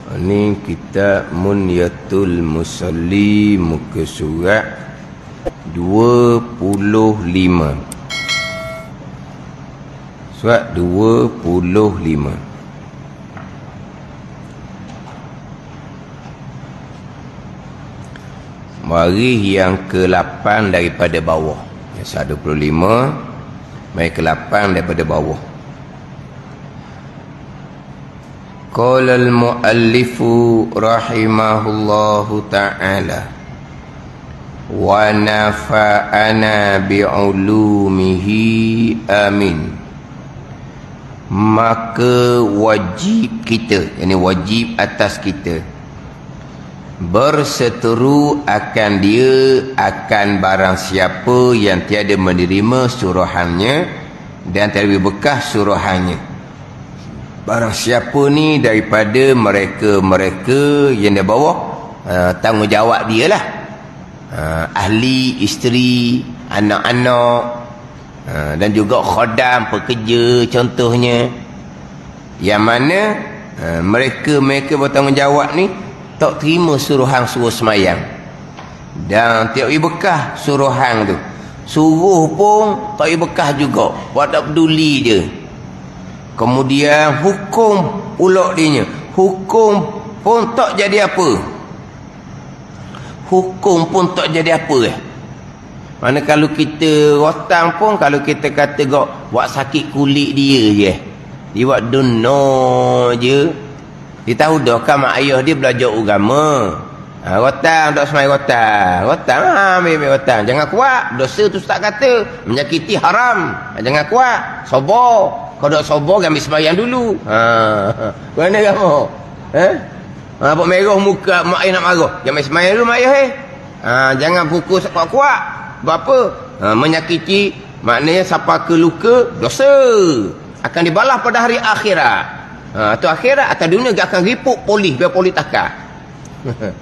Ini kita Munyatul Musalli muka surat 25. Surat 25. Baris yang ke-8 daripada bawah. Surat 25 baris ke-8 daripada bawah. Qala al-muallifu rahimahullahu ta'ala wa nafa'ana bi'ulumihi amin. Maka wajib kita, ini wajib atas kita, berseteru akan dia, akan barang siapa yang tiada menerima suruhannya dan tiada bekas suruhannya. Barang siapa ni daripada mereka-mereka yang di bawah tanggungjawab dia lah, ahli, isteri, anak-anak, dan juga khodam, pekerja contohnya, yang mana mereka bertanggungjawab ni tak terima suruhan suruh semayang dan tak bekas suruhan tu, suruh pun tak bekas juga, buat tak peduli je. Kemudian hukum pula dia, hukum pun tak jadi apa, hukum pun tak jadi apa. Mana kalau kita rotang pun, kalau kita kata buat sakit kulit dia je, dia buat dono je, dia tahu dah kan mak ayah dia belajar agama. Rotang tak semai rotang, ambil rotang, jangan kuat, dosa tu tak kata, menyakiti haram, jangan kuat, sabar. Kau dah sabar, ambil sembahyang dulu. Mana kamu? Nampak merah muka, mak ayah nak marah, ambil sembahyang dulu mak ayah. Jangan pukul kuat-kuat. Berapa? Menyakiti, maknanya siapa ke luka, dosa akan dibalas pada hari akhirat. Tu akhirat, atas dunia dia akan ripuk polis, biar polis takar.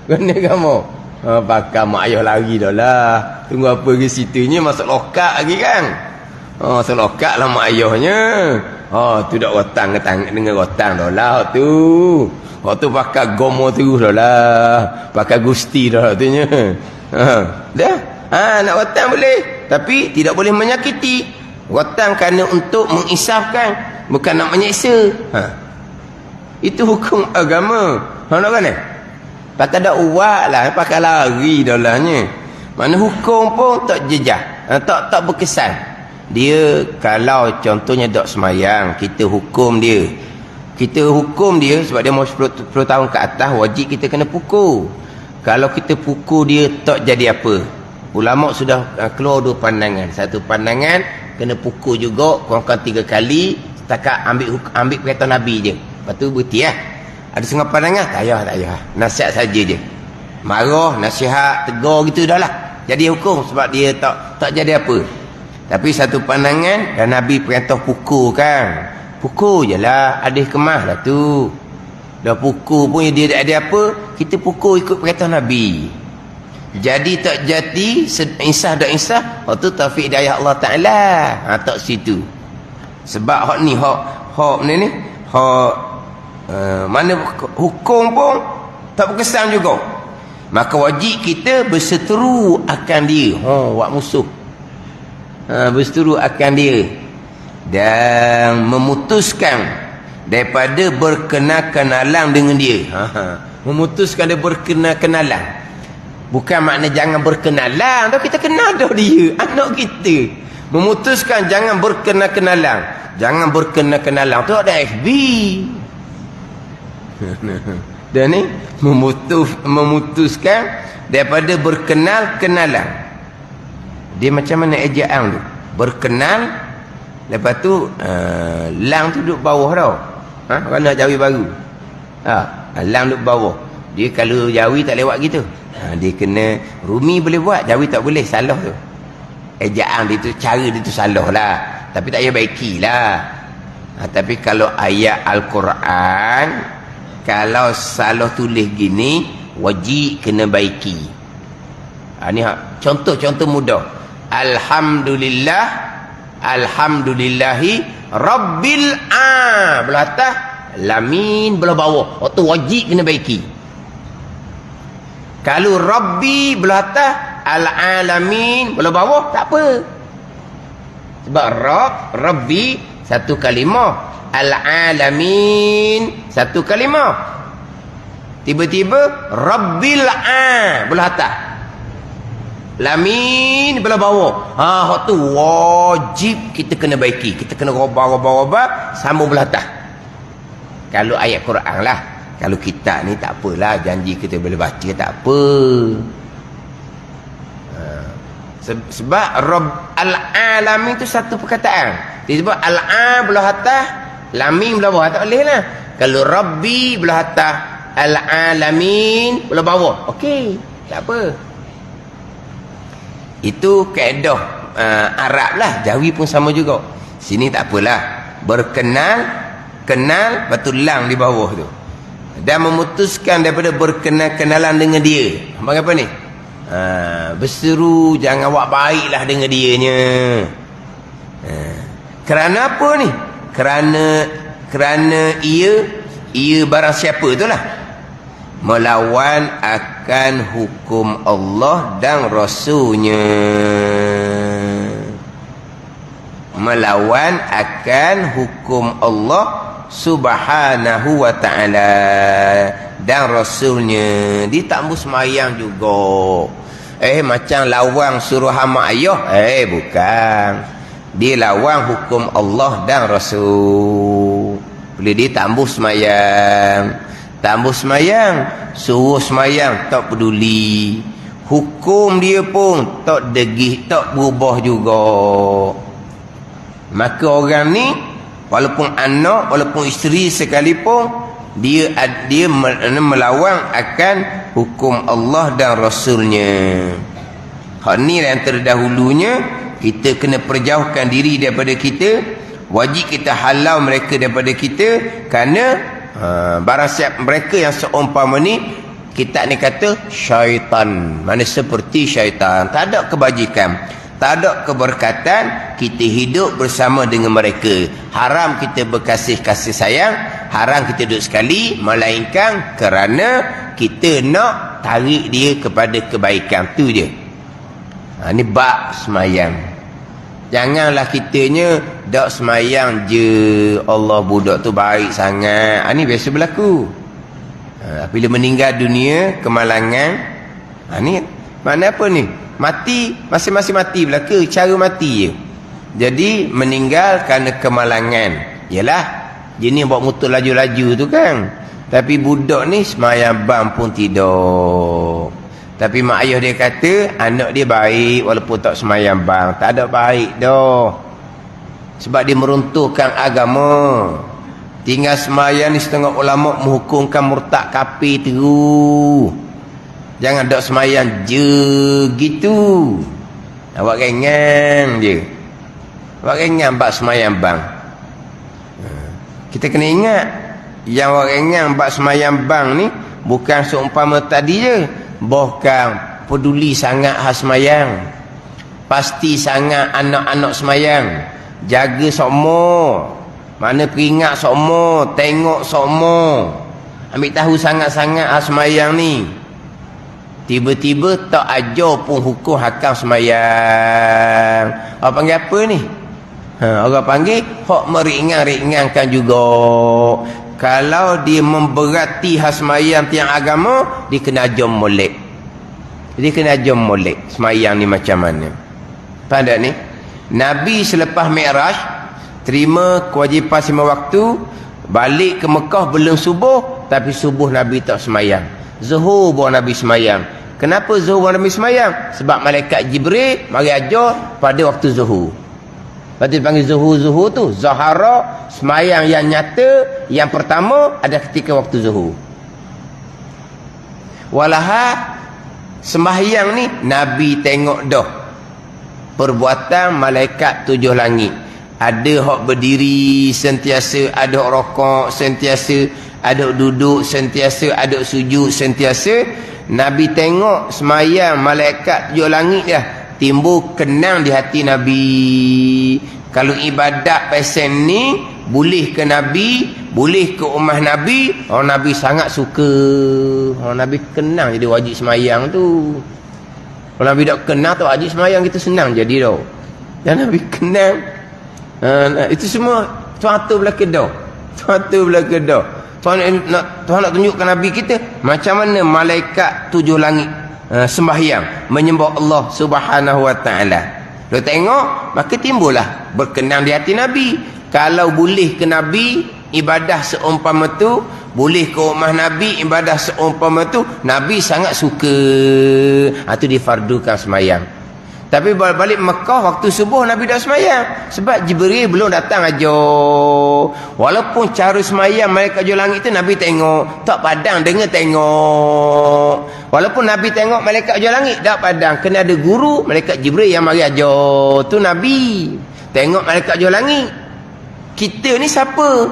Mana kamu? Bakal mak ayah lari dah lah. Tunggu apa ke situnya, masuk lokak lagi kan? Masuk lokak lah mak ayahnya. Tu dah rotang dengan rotang dah lah tu. Waktu pakai gomo terus dah lah, pakai gusti dah tu nya. Dah. Nak rotang boleh, tapi tidak boleh menyakiti. Rotang kerana untuk mengisafkan, bukan nak menyeksa. Itu hukum agama. Nak kan? Pakai dak uat lah, pakai lari dah lah nya. Mana hukum pun tak jejak, tak berkesan. Dia kalau contohnya tak semayang, kita hukum dia. Kita hukum dia sebab dia mau 10 tahun ke atas, wajib kita kena pukul. Kalau kita pukul dia tak jadi apa. Ulama sudah keluar dua pandangan. Satu pandangan kena pukul juga kurang-kurang 3 kali, setakat ambil perintah Nabi je. Lepas tu berhenti lah. Ada setengah pandangan, tak payah. Nasihat saja je. Marah, nasihat, tegur gitu dah lah. Jadi hukum sebab dia tak jadi apa. Tapi satu pandangan, dan Nabi perintah pukul kan. Pukul je lah, adih kemah lah tu. Dah pukul pun dia tak ada apa, kita pukul ikut perintah Nabi. Jadi tak jadi, insah tak insah, waktu taufik hidayah Allah Ta'ala. Tak situ. Sebab hak ni, hak ni, mana hukum pun tak berkesan juga. Maka wajib kita berseteru akan dia. Buat musuh. Berseteru akan dia dan memutuskan daripada berkenal-kenalan dengan dia. Memutuskan dia berkenal-kenalan, bukan makna jangan berkenalan, tapi kita kenal dah dia, anak kita. Memutuskan jangan berkenal-kenalan, jangan berkenal-kenalan tu ada FB. Dan ni memutuskan daripada berkenal-kenalan. Dia macam mana ejaan tu? Berkenal, lepas tu lang tu duduk bawah tau. Kerana jawi baru. Lang duduk bawah. Dia kalau jawi tak lewat gitu. Dia kena, Rumi boleh buat, jawi tak boleh, salah tu. Ejaan dia tu, cara dia tu salah lah. Tapi tak payah baiki lah. Tapi kalau ayat Al-Quran, kalau salah tulis gini, wajib kena baiki. Ni contoh-contoh mudah. Alhamdulillahi Rabbil belah atas lamin belah bawah. Waktu wajib kena baiki. Kalau Rabbi belah atas, al-alamin belah bawah, tak apa. Sebab Rabbi satu kalimah, al-alamin satu kalimah. Tiba-tiba Rabbil belah atas, lamin belah bawah. Hak tu wajib kita kena baiki. Kita kena robah sambung belah atas. Kalau ayat Quran lah. Kalau kita ni tak apalah, janji kita boleh baca, tak apa. Sebab Rabb al-alamin tu satu perkataan. Dia sebut al-a belah atas, lamin belah bawah, tak boleh lah. Kalau Rabbi belah atas, al-alamin belah bawah, okey, tak apa. Itu kaedah Arab lah. Jawi pun sama juga. Sini tak apalah, kenal betul lang di bawah tu, dan memutuskan daripada berkenal-kenalan dengan dia. Apa ni? Berseru, jangan buat baiklah dengan dianya. Kerana apa ni? Kerana ia barang siapa itulah melawan akan hukum Allah dan Rasulnya. Melawan akan hukum Allah subhanahu wa ta'ala dan Rasulnya. Dia tak mau semayang juga. Macam lawang suruh hama ayah. Bukan. Dia lawang hukum Allah dan Rasul. Bila dia tak mau semayang, suruh semayang, tak peduli. Hukum dia pun tak degih, tak berubah juga. Maka orang ni, walaupun anak, walaupun isteri sekalipun, dia melawan akan hukum Allah dan Rasulnya. Hak ni yang terdahulunya, kita kena perjauhkan diri daripada kita. Wajib kita halau mereka daripada kita. Kerana barang siap mereka yang seumpama ni, kita ni kata syaitan. Mana seperti syaitan. Tak ada kebajikan, tak ada keberkatan. Kita hidup bersama dengan mereka. Haram kita berkasih kasih sayang, haram kita duduk sekali, melainkan kerana kita nak tarik dia kepada kebaikan. Tu je. Ni bab semayang. Janganlah kitanya dak semayang je, Allah budak tu baik sangat. Ni biasa berlaku. Bila meninggal dunia, kemalangan. Ni mana apa ni? Mati, masing-masing mati belaka, cara mati je. Jadi meninggal kerana kemalangan. Yalah, jenis buat motor laju-laju tu kan. Tapi budak ni semayang bang pun tidak. Tapi mak ayah dia kata anak dia baik walaupun tak semayang bang. Tak ada baik dah. Sebab dia meruntuhkan agama. Tinggal semayang ni setengah ulama menghukumkan murtad kafir terus. Jangan dak semayang je gitu. Awak gengang je. Awak gengang bab semayang bang. Kita kena ingat, yang awak gengang bab semayang bang ni bukan seumpama tadi je. Bahkan peduli sangat hal semayang. Pasti sangat anak-anak semayang. Jaga sokmo. Mana peringat sokmo, tengok sokmo. Ambil tahu sangat-sangat hal semayang ni. Tiba-tiba tak ajar pun hukum hakam semayang. Orang panggil apa ni? Orang panggil hak meringan-ringankan juga. Kalau dia memberati hak semayang tiang agama, dia kena ajar molek. Dia kena ajar molek semayang ni macam mana. Faham tak ni? Nabi selepas Mi'raj terima kewajipan 5 waktu, balik ke Mekah belum subuh, tapi subuh Nabi tak semayang. Zuhur baru Nabi semayang. Kenapa zuhur baru Nabi semayang? Sebab malaikat Jibril mari ajar pada waktu zuhur. Lepas tu dipanggil zuhur-zuhur tu. Zahara, semayang yang nyata, yang pertama ada ketika waktu zuhur. Walaha sembahyang ni Nabi tengok dah perbuatan malaikat 7 langit. Ada hak berdiri sentiasa, ada hak rokok sentiasa, ada duduk sentiasa, ada sujud sentiasa. Nabi tengok semayang malaikat 7 langit dah, timbul kenang di hati Nabi. Kalau ibadat pesen ni boleh ke Nabi, boleh ke ummah Nabi, orang Nabi sangat suka. Orang Nabi kenang jadi wajib semayang tu. Kalau Nabi tak kenal tu wajib semayang kita senang jadi tau. Dan Nabi kenal. Itu semua Tuhan tu belaka dah. Tuhan belaka dah. Tuhan nak tunjukkan Nabi kita macam mana malaikat 7 langit sembahyang menyembah Allah Subhanahu wa taala. Kalau tengok maka timbullah berkenan di hati Nabi. Kalau boleh ke Nabi ibadah seumpama tu, boleh ke ummah Nabi ibadah seumpama tu, Nabi sangat suka. Itu difardukan semayang. Tapi balik Mekah waktu subuh Nabi dah semayang. Sebab Jibril belum datang aja. Walaupun cara semayang malaikat tujuh langit tu Nabi tengok. Tak padang dengar tengok. Walaupun Nabi tengok malaikat tujuh langit tak padang. Kena ada guru malaikat Jibril yang mari aja. Tu Nabi. Tengok malaikat tujuh langit. Kita ni siapa?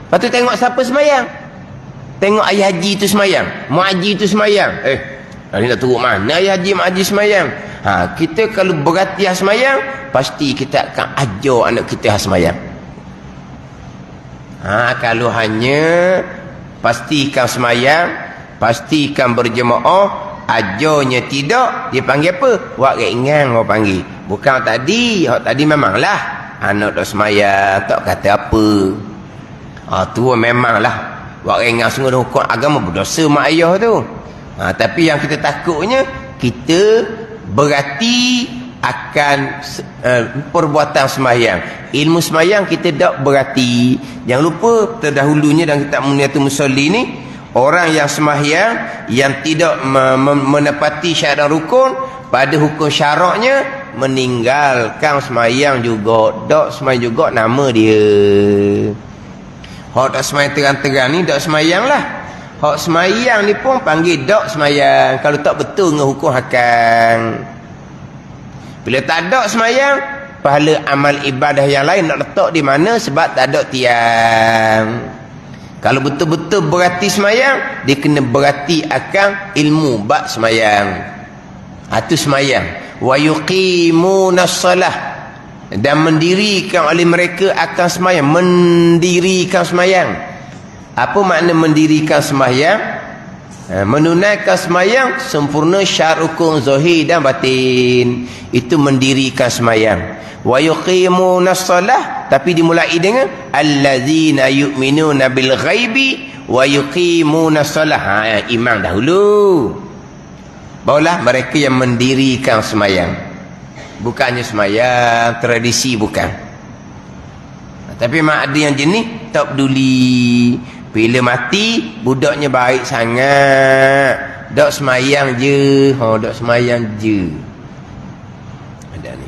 Lepas tu tengok siapa semayang. Tengok ayah haji tu semayang. Mak haji tu semayang. Ni nak turut mana ayah haji mak haji semayang? Kita kalau berhati semayang, pasti kita akan ajar anak kita semayang. Kalau hanya pastikan semayang, pastikan berjemaah, ajarnya tidak, dia panggil apa? Wak ringan orang panggil. Bukan tadi, tadi memanglah anak tak semayang, tak kata apa. Tu memanglah wak ringan sungguh hukum agama berdosa mak ayah tu. Tapi yang kita takutnya, kita berarti akan perbuatan semayang. Ilmu semayang kita tak berarti. Jangan lupa terdahulunya dalam kitab Muniatul Musalli ni, orang yang semayang yang tidak menepati syarat rukun, pada hukum syaraknya meninggalkan semayang juga. Tak semayang juga nama dia. Hak tak semayang terang-terang ni tak semayang lah. Hak semayang ni pun panggil dok semayang. Kalau tak betul dengan hukum hakam. Bila tak dok semayang, pahala amal ibadah yang lain nak letak di mana sebab tak ada tiang. Kalau betul-betul berarti semayang, dia kena berarti akan ilmu bab semayang. Itu semayang. Wa yuqimunas salah, dan mendirikan oleh mereka akan semayang. Mendirikan semayang. Apa makna mendirikan semayang? Menunaikan semayang sempurna syarat rukun zahir dan batin. Itu mendirikan semayang. Wa yuqimunas salah, tapi dimulai dengan allazina yu'minuna bil ghaibi wa yuqimunas salah. Iman dahulu. Barulah mereka yang mendirikan semayang. Bukannya semayang tradisi, bukan. Tapi mak ada yang jenis tak peduli. Bila mati budaknya baik sangat, dak semayang je. Dak semayang je. Ada ni.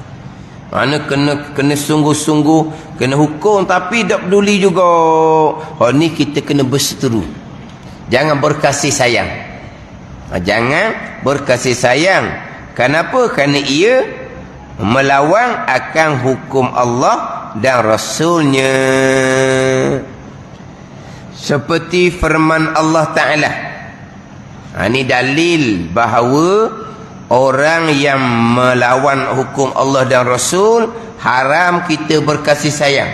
Mana kena sungguh-sungguh, kena hukum tapi dak peduli juga. Ni kita kena berseteru. Jangan berkasih sayang. Jangan berkasih sayang. Kenapa? Kerana ia melawan akan hukum Allah dan Rasulnya. Seperti firman Allah Ta'ala. Ini dalil bahawa orang yang melawan hukum Allah dan Rasul, haram kita berkasih sayang.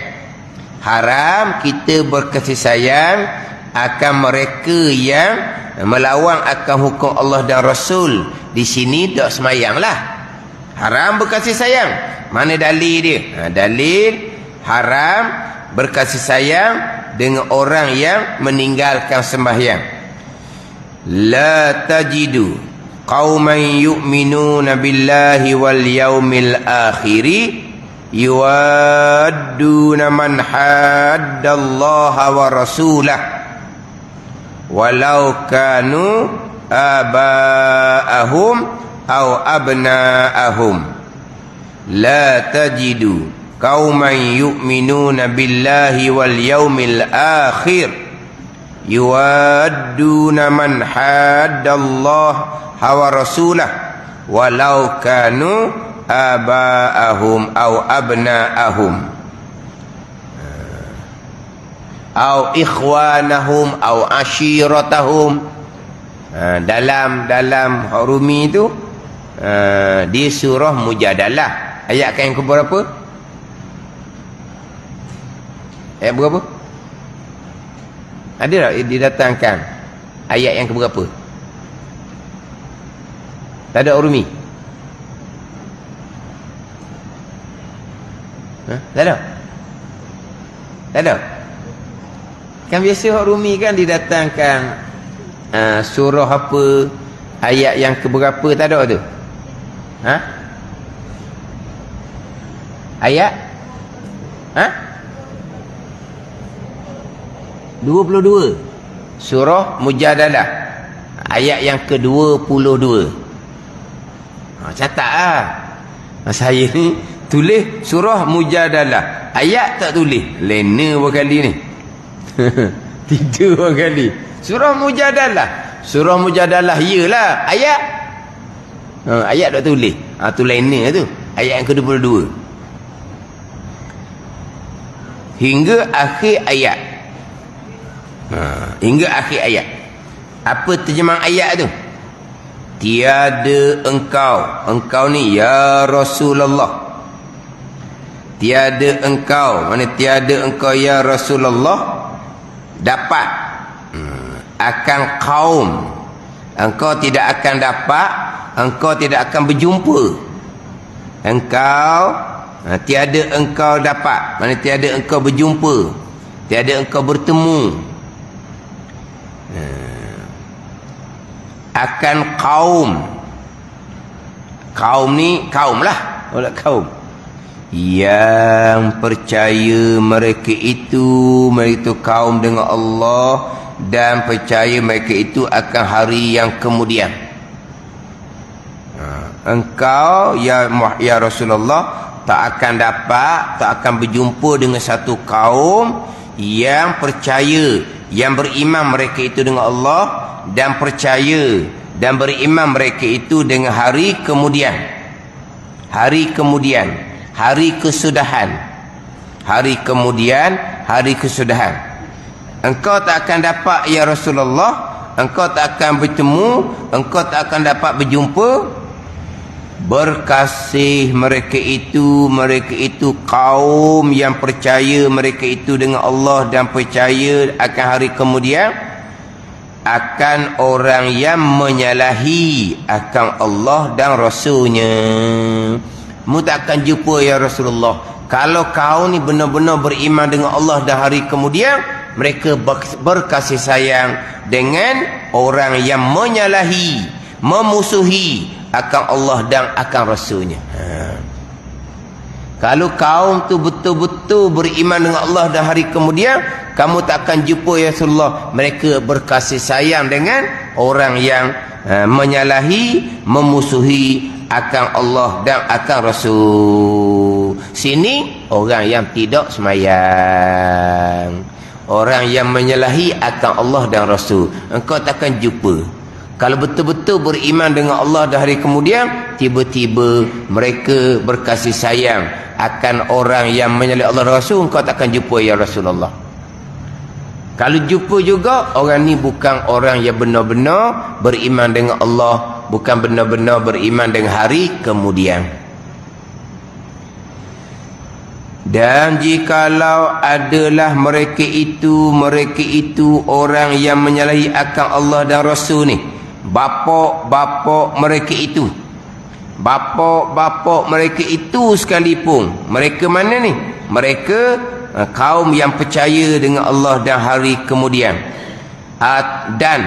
Haram kita berkasih sayang akan mereka yang melawan akan hukum Allah dan Rasul. Di sini tak semayanglah. Haram berkasih sayang. Mana dalil dia? Dalil haram berkasih sayang dengan orang yang meninggalkan sembahyang. La tajidu qauman yu'minuna billahi wal yaumil akhiri yuwadduna man haddallaha wa rasulah walau kanu aba'ahum aw abna'ahum. La tajidu qauman yu'minuna billahi wal yaumil akhir yuwadduna man haddallaha wa rasulah walau kanu aba'ahum aw abna'ahum aw ikhwanahum aw ashiratahum. Dalam Rumi itu di surah Mujadalah ayat yang ke berapa? Ayat berapa? Ada tak didatangkan ayat yang keberapa? Tak ada Urumi? Tak ada? Tak ada? Kan biasa Urumi kan didatangkan surah apa, ayat yang keberapa, tak ada tu? Ayat 22 surah Mujadalah, ayat yang ke-22. Catat lah. Saya ni tulis surah Mujadalah, ayat tak tulis. Lena berkali ni. Tiga berkali. Surah Mujadalah. Surah Mujadalah iyalah ayat. Ayat tak tulis. Tu lena tu. Ayat yang ke-22. Hingga akhir ayat. Hingga akhir ayat. Apa terjemahan ayat tu? Tiada engkau ni ya Rasulullah. Tiada engkau, mana tiada engkau ya Rasulullah dapat akan kaum. Engkau tidak akan dapat, engkau tidak akan berjumpa. Engkau tiada engkau dapat, mana tiada engkau berjumpa, tiada engkau bertemu akan kaum ni kaum lah, oleh kaum yang percaya mereka itu kaum dengan Allah dan percaya mereka itu akan hari yang kemudian. Engkau ya Rasulullah tak akan dapat, tak akan berjumpa dengan satu kaum yang percaya, yang beriman mereka itu dengan Allah dan percaya dan beriman mereka itu dengan hari kemudian. Hari kemudian, hari kesudahan. Hari kemudian, hari kesudahan. Engkau tak akan dapat ya Rasulullah, engkau tak akan bertemu, engkau tak akan dapat berjumpa. Berkasih mereka itu kaum yang percaya mereka itu dengan Allah dan percaya akan hari kemudian, akan orang yang menyalahi akan Allah dan Rasulnya. Mu tak akan jumpa ya Rasulullah. Kalau kau ni benar-benar beriman dengan Allah dan hari kemudian, mereka berkasih sayang dengan orang yang menyalahi, memusuhi akan Allah dan akan Rasulnya. Kalau kaum tu betul-betul beriman dengan Allah dan hari kemudian, kamu tak akan jumpa ya Rasulullah mereka berkasih sayang dengan orang yang menyalahi, memusuhi akan Allah dan akan Rasul. Sini orang yang tidak semayang, orang yang menyalahi akan Allah dan Rasul, engkau tak akan jumpa. Kalau betul-betul beriman dengan Allah dan hari kemudian, tiba-tiba mereka berkasih sayang akan orang yang menyalahi Allah dan Rasul, engkau tak akan jumpa ya Rasulullah. Kalau jumpa juga, orang ni bukan orang yang benar-benar beriman dengan Allah, bukan benar-benar beriman dengan hari kemudian. Dan jikalau adalah mereka itu orang yang menyalahi akan Allah dan Rasul ni, bapa-bapa mereka itu, bapa-bapa mereka itu sekalipun, mereka mana ni? Mereka kaum yang percaya dengan Allah dan hari kemudian. Dan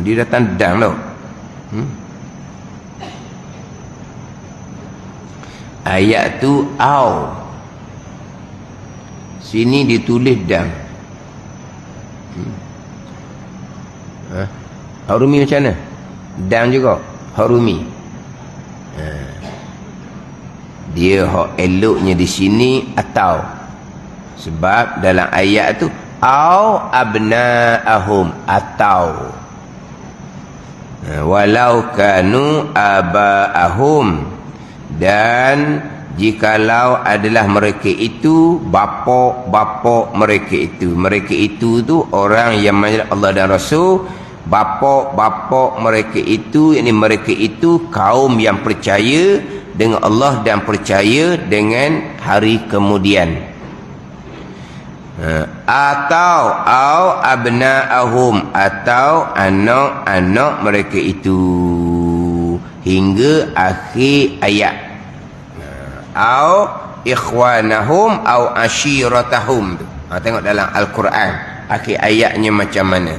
dia datang dan tau. Ayat tu au, sini ditulis dan. Harumi macam mana? Dan juga Harumi. Dia hak eloknya di sini atau, sebab dalam ayat tu au abnaahum, atau walau kanu abaahum, dan jikalau adalah mereka itu bapa-bapa mereka itu tu orang yang menyalahi Allah dan Rasul. Bapa-bapa mereka itu, yakni mereka itu kaum yang percaya dengan Allah dan percaya dengan hari kemudian. Atau abna'ahum, atau anak-anak mereka itu, hingga akhir ayat. Au ikhwanahum au ashiratahum. Tengok dalam Al-Quran akhir ayatnya macam mana.